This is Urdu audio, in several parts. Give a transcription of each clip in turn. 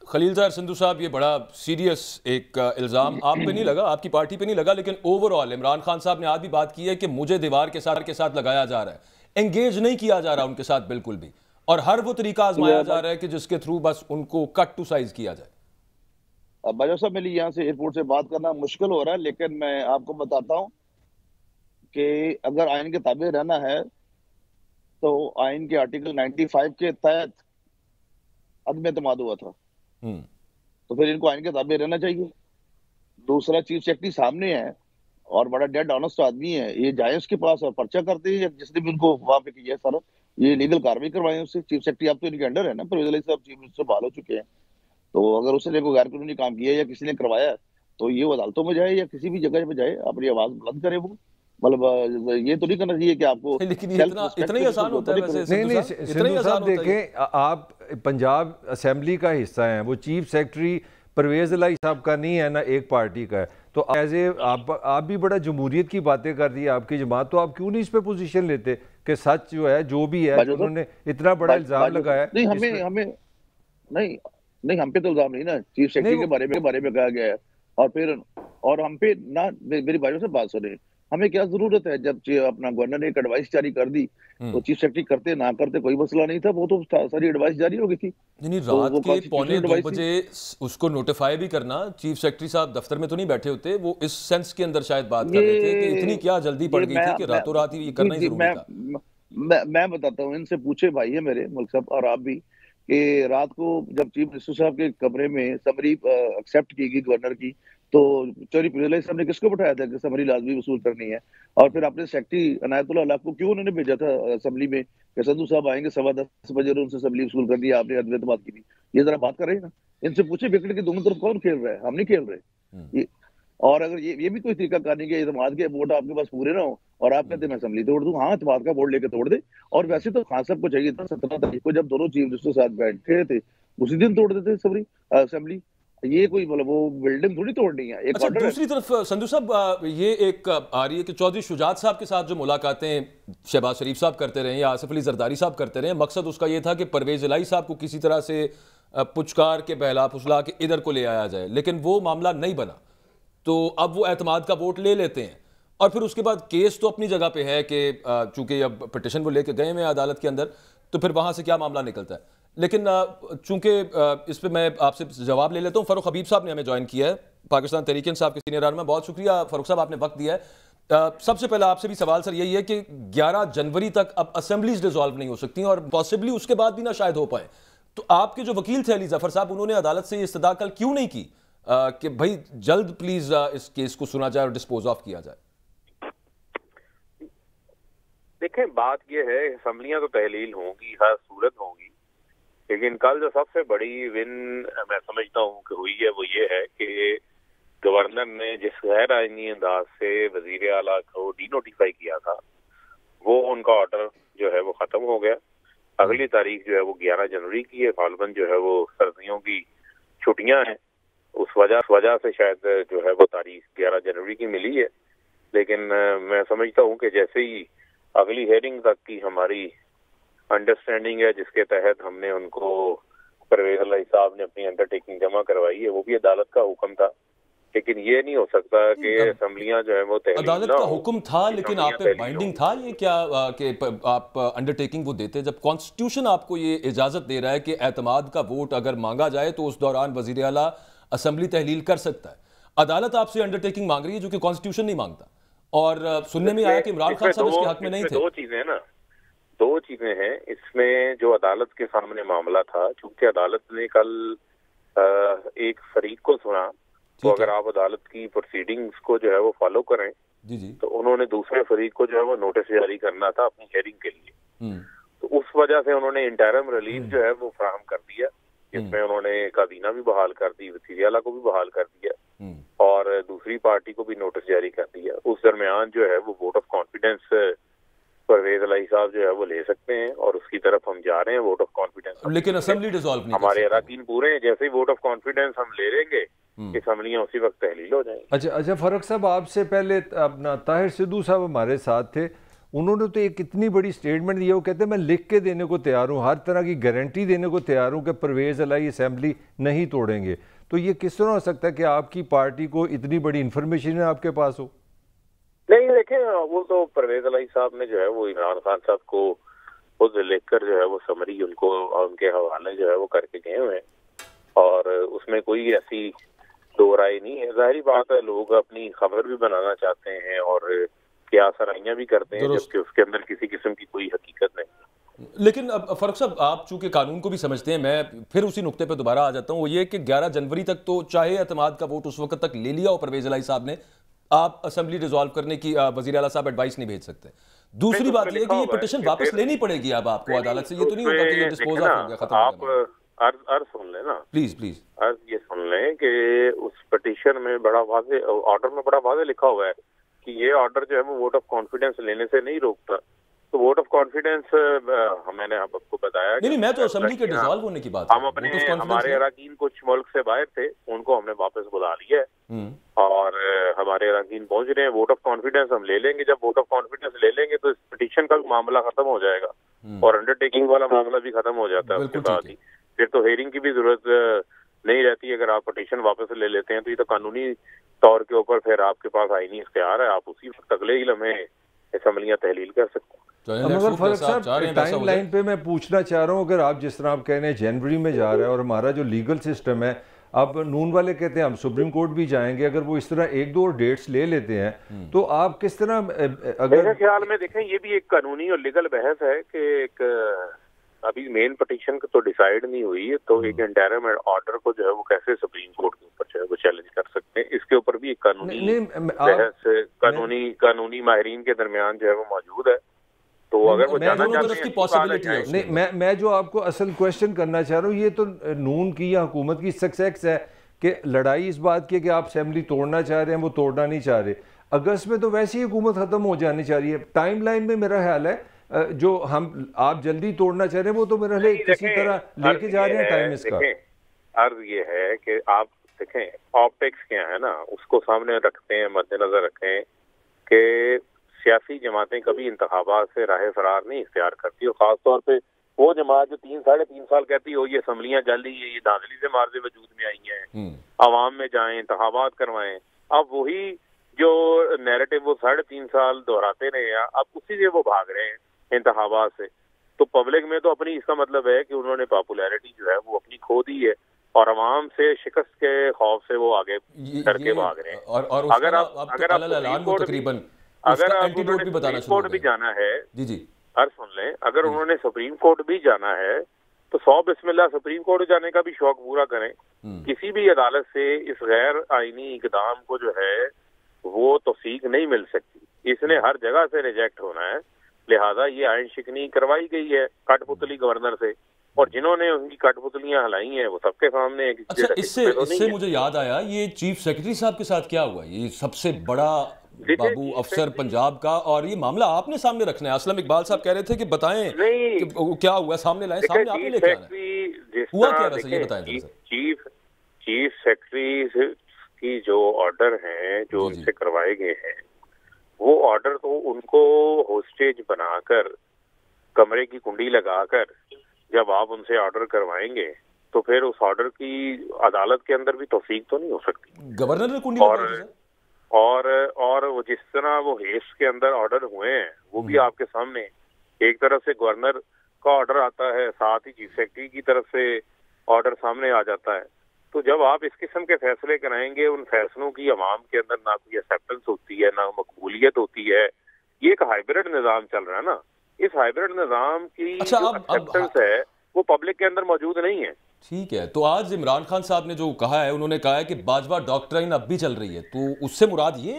خلیل طاہر سندھو صاحب، یہ بڑا سیریس ایک الزام آپ پہ نہیں لگا، آپ کی پارٹی پہ نہیں لگا، لیکن اوورآل عمران خان صاحب نے آج بھی بات کی ہے کہ مجھے دیوار کے ساتھ لگایا جا رہا ہے، انگیج نہیں کیا جا رہا ان کے ساتھ بالکل بھی، اور ہر وہ طریقہ آزمایا جا رہا ہے کہ جس کے تھرو بس ان کو کٹ ٹو سائز کیا جائے۔ باجوہ صاحب میری یہاں سے ایئرپورٹ سے بات کرنا مشکل ہو رہا ہے، لیکن میں آپ کو بتاتا ہوں کہ اگر آئین کے تابع رہنا ہے تو آئین کے آرٹیکل 95 کے تحت عدم اعتماد ہوا تھا، تو پھر ان کو آئین کے تابع رہنا چاہیے۔ دوسرا، چیف سیکرٹری سامنے ہے اور بڑا ڈیڈ آنسٹ آدمی ہے، یہ جائیں اس کے پاس اور پرچہ کرتے ہیں جس نے بھی ان کو وہاں پہ کیا ہے سارا، یہ لیگل کاروائی کروائیں اس سے۔ چیف سیکرٹری آپ تو ان کے انڈر ہے نا، پرویز علی صاحب چیف منسٹر بحال ہو چکے ہیں، تو اگر اس نے کوئی غیر قانونی کام کیا یا کسی نے کروایا تو یہ عدالتوں میں جائے یا کسی بھی جگہ پہ جائے، اپنی آواز بلند کرے۔ وہ مطلب یہ تو نہیں کرنا چاہیے کہ آپ کو لیکن یہ اتنا ہی آسان ہوتا ہے ویسے نہیں سندھو صاحب دیکھیں، آپ پنجاب اسمبلی کا حصہ ہیں، وہ چیف سیکرٹری پرویز الہی صاحب کا نہیں ہے نا ایک پارٹی کا ہے، تو آپ بھی بڑا جمہوریت کی باتیں کر رہی ہے آپ کی جماعت، تو آپ کیوں نہیں اس پہ پوزیشن لیتے کہ سچ جو ہے جو بھی ہے انہوں نے اتنا بڑا الزام لگایا ہے؟ نہیں ہم پہ تو الزام نہیں نا، چیف سیکرٹری کے بارے میں کہا گیا ہے، اور ہم پہ نہ، میری بھائیوں سے بات سنیں، ہمیں کیا ضرورت ہے؟ جب اپنا گورنر نے ایک ایڈوائس جاری کر دی تو چیف سیکرٹری کرتے نہ کرتے کوئی مسئلہ نہیں تھا، وہ تو ساری ایڈوائس جاری ہو گئی تھی۔ یعنی رات کے 1:45 بجے اس کو نوٹیفائی بھی کرنا، چیف سیکرٹری صاحب دفتر میں تو نہیں بیٹھے ہوتے، وہ اس سینس کے اندر شاید بات کر رہے تھے کہ اتنی کیا جلدی پڑ گئی تھی کہ راتوں رات ہی یہ کرنا ہی ضروری تھا۔ میں بتاتا ہوں، ان سے پوچھے بھائی ہے میرے ملک صاحب اور آپ بھی، کہ رات کو جب چیف منسٹر صاحب کے کمرے میں سمری ایکسیپٹ کی گئی گورنر کی، تو چوری پرویز علی صاحب نے کس کو بٹھایا تھا کہ سمری لازمی وصول کرنی ہے؟ اور پھر اپنے سیکرٹری عنایت اللہ کو کیوں انہوں نے بھیجا تھا اسمبلی میں کہ سندھو صاحب آئیں گے 10:15 بجے اور ان سے اسمبلی وصول کر دیا، آپ نے عدم اعتماد کی تھی؟ یہ ذرا بات کر رہے ہیں نا، ان سے پوچھے وکٹ کے دونوں طرف کون کھیل رہا ہے؟ ہم نہیں کھیل رہے۔ اور اگر یہ بھی کوئی طریقہ کار نہیں کہ اعتماد کے ووٹ آپ کے پاس پورے نہ ہو اور آپ کہتے ہیں میں اسمبلی توڑ دوں، ہاں اعتماد کا ووٹ لے کے توڑ دے۔ اور ویسے تو خان صاحب کو چاہیے تھا 17 تاریخ کو جب دونوں چیف منسٹر ساتھ بیٹھے تھے اسی دن توڑ دیتے اسمبلی، یہ کوئی مطلب وہ بلڈنگ تھوڑی توڑنی ہے، ایک اچھا آرڈر ہے۔ دوسری طرف سندھو صاحب یہ ایک آ رہی ہے کہ چودھری شجاعت صاحب کے ساتھ جو ملاقاتیں شہباز شریف صاحب کرتے رہے یا آصف علی زرداری صاحب کرتے رہے، مقصد اس کا یہ تھا کہ پرویز الہی صاحب کو کسی طرح سے پچکار کے بہلا پھسلا کے ادھر کو لے آیا جائے، لیکن وہ معاملہ نہیں بنا، تو اب وہ اعتماد کا ووٹ لے لیتے ہیں، اور پھر اس کے بعد کیس تو اپنی جگہ پہ ہے کہ چونکہ اب پٹیشن وہ لے کے گئے ہیں عدالت کے اندر، تو پھر وہاں سے کیا معاملہ نکلتا ہے۔ لیکن چونکہ اس پہ میں آپ سے جواب لے لیتا ہوں، فاروق حبیب صاحب نے ہمیں جوائن کیا ہے، پاکستان تحریک انصاف کے سینئر رہنما، بہت شکریہ فاروق صاحب آپ نے وقت دیا ہے۔ سب سے پہلا آپ سے بھی سوال سر یہی ہے کہ 11 جنوری تک اب اسمبلیز ڈیزالو نہیں ہو سکتی اور پاسبلی اس کے بعد بھی نہ شاید ہو پائیں، تو آپ کے جو وکیل تھے علی ظفر صاحب، انہوں نے عدالت سے یہ استدعا کل کیوں نہیں کی کہ بھائی جلد پلیز اس کیس کو سنا جائے اور ڈسپوز آف کیا جائے؟ دیکھیں بات یہ ہے، اسمبلیاں تو تحلیل ہوں گی، ہر صورت ہوں گی، لیکن کل جو سب سے بڑی ون میں سمجھتا ہوں کہ ہوئی ہے وہ یہ ہے کہ گورنر نے جس غیر آئینی انداز سے وزیر اعلیٰ کو ڈی نوٹیفائی کیا تھا، وہ ان کا آرڈر جو ہے وہ ختم ہو گیا۔ اگلی تاریخ جو ہے وہ 11 جنوری کی ہے، غالباً جو ہے وہ سردیوں کی چھٹیاں ہیں، اس وجہ سے شاید جو ہے وہ تاریخ 11 جنوری کی ملی ہے، لیکن میں سمجھتا ہوں کہ جیسے ہی اگلی ہیئرنگ تک کی ہماری انڈرسٹینڈنگ ہے جس کے تحت ہم نے ان کو پرویز الہی صاحب نے اپنی انڈرٹیکنگ جمع کروائی ہے، وہ بھی عدالت کا حکم تھا، لیکن یہ نہیں ہو سکتا کہ اسمبلیاں جو ہیں وہ تحلیل نہ ہوں۔ عدالت کا حکم تھا لیکن آپ پہ بائنڈنگ تھا یہ کیا کہ آپ انڈرٹیکنگ وہ دیتے جب کانسٹیٹیوشن آپ کو یہ اجازت دے رہا ہے کہ اعتماد کا ووٹ اگر مانگا جائے تو اس دوران وزیر اعلیٰ اسمبلی تحلیل کر سکتا ہے، عدالت آپ سے انڈرٹیکنگ مانگ رہی ہے جو کہ کانسٹیٹیوشن نہیں مانگتا، اور سننے میں آیا کہ عمران خان صاحب اس کے حق میں نہیں تھے۔ دو چیزیں ہیں اس میں جو عدالت کے سامنے معاملہ تھا، چونکہ عدالت نے کل ایک فریق کو سنا، تو اگر آپ عدالت کی پروسیڈنگز کو جو ہے وہ فالو کریں تو انہوں نے دوسرے فریق کو جو ہے وہ نوٹس جاری کرنا تھا اپنی ہیئرنگ کے لیے، تو اس وجہ سے انہوں نے انٹرم ریلیف جو ہے وہ فراہم کر دیا، جس میں انہوں نے کابینہ بھی بحال کر دی، وزیر اعلیٰ کو بھی بحال کر دیا اور دوسری پارٹی کو بھی نوٹس جاری کر دیا۔ اس درمیان جو ہے وہ ووٹ آف کانفیڈنس پرویز الہی صاحب جو ہے وہ لے سکتے ہیں اور اس کی طرف ہم جا رہے ہیں ووٹ آف کانفیڈنس، لیکن اسمبلی ڈیزالو نہیں، ہمارے اراکین پورے ہیں، جیسے ہی ووٹ آف کانفیڈنس ہم لے لیں گے اسمبلیاں اسی وقت تحلیل ہو جائیں۔ اچھا فاروق صاحب، آپ سے پہلے اپنا طاہر سدھو صاحب ہمارے ساتھ تھے، انہوں نے تو ایک اتنی بڑی سٹیٹمنٹ دی ہے, وہ کہتے ہیں میں لکھ کے دینے کو تیار ہوں, ہر طرح کی گارنٹی دینے کو تیار ہوں کہ پرویز الہی اسمبلی نہیں توڑیں گے. تو یہ کس طرح ہو سکتا ہے کہ آپ کی پارٹی کو اتنی بڑی انفارمیشن آپ کے پاس ہو؟ نہیں دیکھیں, وہ تو پرویز الہی صاحب نے جو ہے وہ عمران خان صاحب کو خود لکھ کر جو ہے وہ سمری ان کو ان کے حوالے جو ہے وہ کر کے گئے ہوئے ہیں, اور اس میں کوئی ایسی دو رائے نہیں ہے. ظاہری بات ہے لوگ اپنی خبر بھی بنانا چاہتے ہیں اور کیا سرائیاں بھی کرتے ہیں, جبکہ اس کے اندر کسی قسم کی کوئی حقیقت نہیں. لیکن فاروق صاحب آپ چونکہ قانون کو بھی سمجھتے ہیں, میں پھر اسی نقطے پہ دوبارہ آ جاتا ہوں, وہ یہ کہ 11 جنوری تک تو چاہے اعتماد کا ووٹ اس وقت تک لے لیا ہو پرویز الہی صاحب نے, آپ اسمبلی ریزالو کرنے کی وزیر اعلیٰ صاحب ایڈوائز نہیں بھیج سکتے. دوسری بات یہ کہ یہ پٹیشن واپس لینی پڑے گی اب آپ کو عدالت سے, یہ تو نہیں ہوگا کہ یہ ڈسپوز آف ہو گیا, ختم ہو گیا. آپ عرض سن لیں نا, پلیز عرض یہ سن لیں کہ اس پٹیشن میں بڑا واضح, آرڈر میں بڑا واضح لکھا ہوا ہے کہ یہ آرڈر جو ہے وہ ووٹ آف کانفیڈنس لینے سے نہیں روکتا. تو ووٹ آف کانفیڈنس میں نے آپ کو بتایا, نہیں میں تو اسمبلی کے ڈیزالو ہونے کی بات, ہم اپنے ہمارے اراکین کچھ ملک سے باہر تھے, ان کو ہم نے واپس بلا لیا ہے اور ہمارے اراکین پہنچ رہے ہیں. ووٹ آف کانفیڈنس ہم لے لیں گے, جب ووٹ آف کانفیڈنس لے لیں گے تو اس پٹیشن کا معاملہ ختم ہو جائے گا اور انڈر ٹیکنگ والا معاملہ بھی ختم ہو جاتا ہے اس کے بعد ہی. پھر تو ہیئرنگ کی بھی ضرورت نہیں رہتی. اگر آپ پٹیشن واپس لے لیتے ہیں تو یہ تو قانونی طور کے اوپر پھر آپ کے پاس آئینی اختیار ہے, آپ اسی وقت اگلے ہی لمحے اسمبلیاں تحلیل کر سکتے ہیں. مگر فرق صاحب ٹائم لائن پہ میں پوچھنا چاہ رہا ہوں, اگر آپ جس طرح آپ کہہ رہے ہیں جنوری میں جا رہا ہے اور ہمارا جو لیگل سسٹم ہے, اب نون والے کہتے ہیں ہم سپریم کورٹ بھی جائیں گے, اگر وہ اس طرح ایک دو ڈیٹس لے لیتے ہیں تو آپ کس طرح, اگر میرے خیال میں دیکھیں یہ بھی ایک قانونی اور لیگل بحث ہے کہ ایک ابھی مین پٹیشن تو ڈیسائیڈ نہیں ہوئی ہے, تو ایک انٹرم آرڈر کو جو ہے وہ کیسے سپریم کورٹ کے اوپر جو ہے وہ چیلنج کر سکتے ہیں, اس کے اوپر بھی ایک قانونی بحث قانونی ماہرین کے درمیان جو ہے وہ موجود ہے. تو اگر وہ جانا چاہتے ہیں, نہیں میں جو آپ کو اصل کوشچن کرنا چاہ رہا ہوں, یہ تو نون کی یا حکومت کی سکسیس ہے کہ لڑائی اس بات کی کہ آپ اسمبلی توڑنا چاہ رہے ہیں, وہ توڑنا نہیں چاہ رہے. اگست میں تو ویسی حکومت ختم ہو جانی چاہ رہی ہے. ٹائم لائن میں میرا خیال ہے جو آپ جلدی توڑنا چاہ رہے ہیں وہ تو میرا کسی طرح لے کے جا رہے ہیں ٹائم اس کا. عرض یہ ہے کہ آپ دیکھیں آپٹکس کیا ہے نا, اس کو سامنے رکھتے ہیں, مد نظر رکھیں کہ سیاسی جماعتیں کبھی انتخابات سے راہ فرار نہیں اختیار کرتی, اور خاص طور پہ وہ جماعت جو 3-3.5 سال کہتی ہو یہ اسمبلیاں جلدی یہ دھاندلی سے مارتے وجود میں آئی ہیں, عوام میں جائیں انتخابات کروائیں. اب وہی جو نیریٹو وہ 3.5 سال دہراتے رہے ہیں, اب اسی سے وہ بھاگ رہے ہیں انتخابات سے. تو پبلک میں تو اپنی, اس کا مطلب ہے کہ انہوں نے پاپولیرٹی جو ہے وہ اپنی کھو دی ہے اور عوام سے شکست کے خوف سے وہ آگے ڈر کے بھاگ رہے ہیں. اگر آپ سپریم کورٹ بھی جانا ہے, ہر سن لیں, اگر انہوں نے سپریم کورٹ بھی جانا ہے تو 100 بسم اللہ سپریم کورٹ جانے کا بھی شوق پورا کریں. کسی بھی عدالت سے اس غیر آئینی اقدام کو جو ہے وہ توثیق نہیں مل سکتی, اس نے ہر جگہ سے ریجیکٹ ہونا ہے. لہذا یہ آئین شکنی کروائی گئی ہے کٹ پتلی گورنر سے, اور جنہوں نے ان کی کٹ پتلیاں ہلائی ہیں وہ سب کے سامنے. اچھا, اس سے مجھے یاد آیا, یہ چیف سیکرٹری صاحب کے ساتھ کیا ہوا, یہ سب سے بڑا بابو افسر پنجاب کا, اور یہ معاملہ آپ نے سامنے رکھنا ہے. اسلم اقبال صاحب کہہ رہے تھے کہ بتائیں کہ کیا ہوا, سامنے لائیں, سامنے آپ نے لے کے آنا ہے. ہوا کیا ویسے یہ بتائیں. چیف سیکرٹری کی جو آرڈر ہیں جو ان سے کروائے گئے ہیں, وہ آرڈر تو ان کو ہوسٹیج بنا کر کمرے کی کنڈی لگا کر جب آپ ان سے آرڈر کروائیں گے تو پھر اس آرڈر کی عدالت کے اندر بھی توثیق تو نہیں ہو سکتی. گورنر نے کنڈی لگائی تھی اور وہ جس طرح وہ ہیس کے اندر آرڈر ہوئے ہیں وہ بھی آپ کے سامنے, ایک طرف سے گورنر کا آرڈر آتا ہے, ساتھ ہی چیف سیکرٹری کی طرف سے آرڈر سامنے آ جاتا ہے. تو جب آپ اس قسم کے فیصلے کرائیں گے, ان فیصلوں کی عوام کے اندر نہ کوئی ایکسیپٹنس ہوتی ہے نہ مقبولیت ہوتی ہے. یہ ایک ہائیبرڈ نظام چل رہا ہے نا, اس ہائیبرڈ نظام کی جو ایکسیپٹنس ہے وہ پبلک کے اندر موجود نہیں ہے. ٹھیک ہے, تو آج عمران خان صاحب نے جو کہا ہے, انہوں نے کہا ہے کہ باجوہ ڈاکٹرائن اب بھی چل رہی ہے, تو اس سے مراد یہ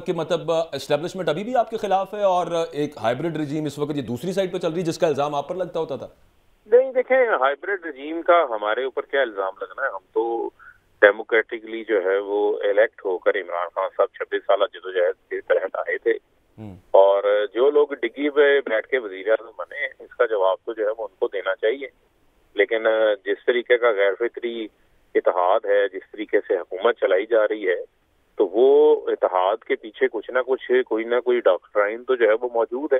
کہ مطلب اسٹیبلشمنٹ ابھی بھی آپ کے خلاف ہے اور ایک ہائیبرڈ رجیم اس وقت یہ دوسری سائڈ پہ چل رہی ہے جس کا الزام آپ پر لگتا ہوتا تھا. نہیں دیکھیں, ہائیبرڈ رجیم کا ہمارے اوپر کیا الزام لگنا ہے, ہم تو ڈیموکریٹکلی جو ہے وہ الیکٹ ہو کر عمران خان صاحب 26 سالہ جدوجہد کے تحت آئے تھے, اور جو لوگ ڈگی پہ بیٹھ کے وزیر اعظم بنے اس کا جواب تو جو ہے وہ ان کو دینا چاہیے. لیکن جس طریقے کا غیر فطری اتحاد ہے, جس طریقے سے حکومت چلائی جا رہی ہے, تو وہ اتحاد کے پیچھے کچھ نہ کچھ کوئی نہ کوئی ڈاکٹرائن تو جو ہے وہ موجود ہے،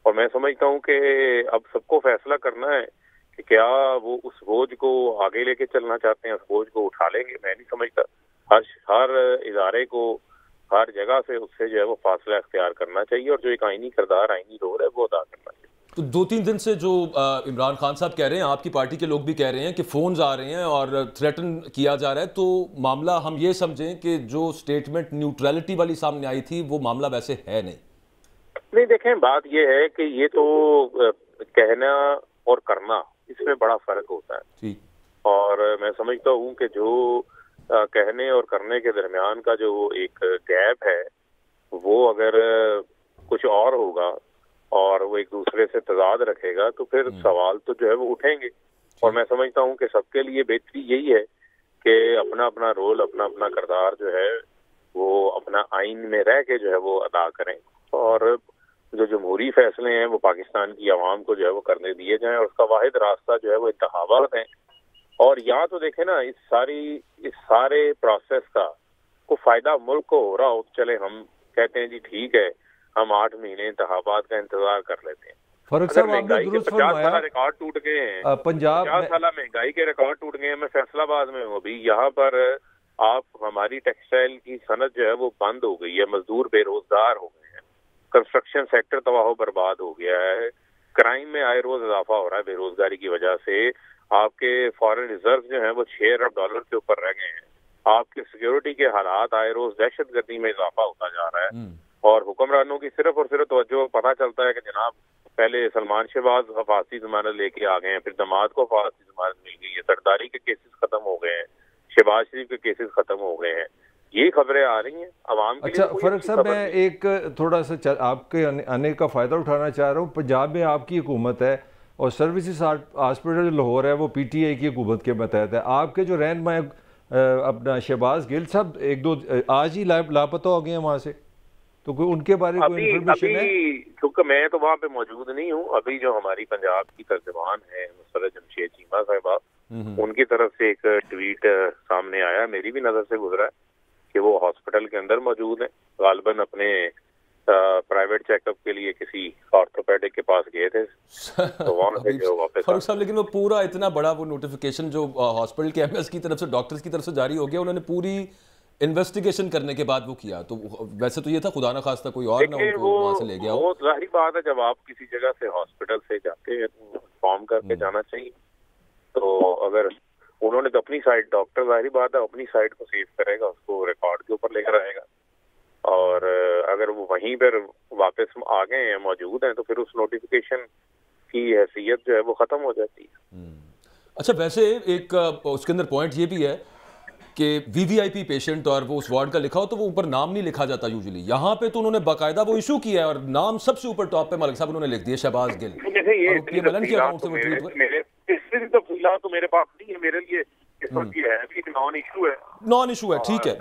اور میں سمجھتا ہوں کہ اب سب کو فیصلہ کرنا ہے کہ کیا وہ اس بوجھ کو آگے لے کے چلنا چاہتے ہیں، اس بوجھ کو اٹھا لیں گے۔ میں نہیں سمجھتا، ہر ادارے کو ہر جگہ سے اس سے جو ہے وہ فاصلہ اختیار کرنا چاہیے، اور جو ایک آئینی کردار، آئینی رول ہے وہ ادا کرنا چاہیے۔ تو 2-3 دن سے جو عمران خان صاحب کہہ رہے ہیں، آپ کی پارٹی کے لوگ بھی کہہ رہے ہیں کہ فونز آ رہے ہیں اور تھریٹن کیا جا رہا ہے، تو معاملہ ہم یہ سمجھیں کہ جو سٹیٹمنٹ نیوٹرلٹی والی سامنے آئی تھی وہ معاملہ ویسے ہے نہیں؟ دیکھیں، بات یہ ہے کہ یہ تو کہنا اور کرنا، اس میں بڑا فرق ہوتا ہے، اور میں سمجھتا ہوں کہ جو کہنے اور کرنے کے درمیان کا جو ایک گیپ ہے وہ اگر کچھ اور ہوگا اور وہ ایک دوسرے سے تضاد رکھے گا تو پھر سوال تو جو ہے وہ اٹھیں گے، اور میں سمجھتا ہوں کہ سب کے لیے بہتری یہی ہے کہ اپنا اپنا رول، اپنا اپنا کردار جو ہے وہ اپنا آئین میں رہ کے جو ہے وہ ادا کریں، اور جو جمہوری فیصلے ہیں وہ پاکستان کی عوام کو جو ہے وہ کرنے دیے جائیں، اور اس کا واحد راستہ جو ہے وہ انتخابات ہیں۔ اور یہاں تو دیکھیں نا، اس سارے پروسیس کا کو فائدہ ملک کو ہو رہا ہو، چلے ہم کہتے ہیں جی ٹھیک ہے، ہم 8 مہینے انتخابات کا انتظار کر لیتے ہیں۔ فاروق صاحب، آپ نے درست فرمایا، 50 سالہ ریکارڈ ٹوٹ گئے ہیں، پنجاب 50 سالہ مہنگائی کے ریکارڈ ٹوٹ گئے ہیں۔ میں فیصل آباد میں ہوں ابھی، یہاں پر آپ ہماری ٹیکسٹائل کی صنعت جو ہے وہ بند ہو گئی ہے، مزدور بے روزگار ہو گئے ہیں، کنسٹرکشن سیکٹر تباہ و برباد ہو گیا ہے، کرائم میں آئے روز اضافہ ہو رہا ہے بے روزگاری کی وجہ سے، آپ کے فارن ریزرو جو ہیں وہ $6 ارب کے اوپر رہ گئے ہیں، آپ کے سیکیورٹی کے حالات آئے روز دہشت گردی میں اضافہ ہوتا جا رہا ہے، اور حکمرانوں کی صرف اور صرف توجہ پتہ چلتا ہے کہ جناب پہلے سلمان شہباز حفاظتی ضمانت لے کے آ گئے ہیں، پھر داماد کو حفاظتی ضمانت مل گئی ہے، سرداری کے کیسز ختم ہو گئے ہیں، شہباز شریف کے کیسز ختم ہو گئے ہیں، یہ خبریں آ رہی ہیں عوام کے لیے۔ اچھا فاروق صاحب، میں ایک تھوڑا سا آپ کے آنے کا فائدہ اٹھانا چاہ رہا ہوں۔ پنجاب میں آپ کی حکومت ہے اور سروسز ہاسپٹل لاہور ہے وہ پی ٹی آئی کی حکومت کے متحد ہے۔ آپ کے جو رہنما اپنا شہباز گل صاحب 1-2 آج ہی لاپتہ ہو گئے ہیں وہاں سے، تو کوئی ان کے بارے میں کوئی انفارمیشن ہے؟ کیونکہ میں تو وہاں پہ موجود نہیں ہوں، ابھی جو ہماری پنجاب کی ترجمان ہے مسرت جمشید چیمہ صاحبہ، ان کی طرف سے ایک ٹویٹ سامنے آیا، میری بھی نظر سے گزرا کہ وہ ہاسپٹل کے اندر موجود ہیں، غالباً اپنے پرائیویٹ چیک اپ کے لیے کسی آرتھوپیڈک کے پاس گئے تھے، تو وہاں سے جو واپس۔ فاروق صاحب، لیکن وہ پورا اتنا بڑا وہ نوٹیفیکیشن جو ہاسپٹل کے MS کی طرف سے، ڈاکٹرز کی طرف سے جاری ہو گیا، انہوں نے پوری انویسٹیگیشن کرنے کے بعد وہ کیا، تو ویسے تو یہ تھا خدا نہ خواستہ کوئی اور نہ ان کو وہاں سے لے گیا ہو۔ وہ ظاہری بات ہے، جب آپ کسی جگہ سے ہاسپٹل سے جاتے ہیں انفارم کر کے جانا چاہیے، تو اگر انہوں نے تو اپنی سائٹ، ڈاکٹر ظاہری بات ہے اپنی سائٹ کو سیو کرے گا، اس کو ریکارڈ کے اوپر لے کر آئے گا، اور اگر وہ وہیں پر واپس آ گئے ہیں، موجود ہیں، تو پھر اس نوٹیفیکیشن کی حیثیت جو ہے وہ ختم ہو جاتی ہے۔ اچھا، ویسے ایک اس کے اندر پوائنٹ یہ بھی ہے کہ VIP پیشنٹ اور وہ اس وارڈ کا لکھا ہو تو وہ اوپر نام نہیں لکھا جاتا یوزلی، یہاں پہ تو انہوں نے باقاعدہ وہ ایشو کیا ہے اور نام سب سے اوپر ٹاپ پہ ملک صاحب انہوں نے لکھ دیا شہباز گل، تو میرے پاس نہیں ہے، میرے لیے نان ایشو ہے، ٹھیک ہے۔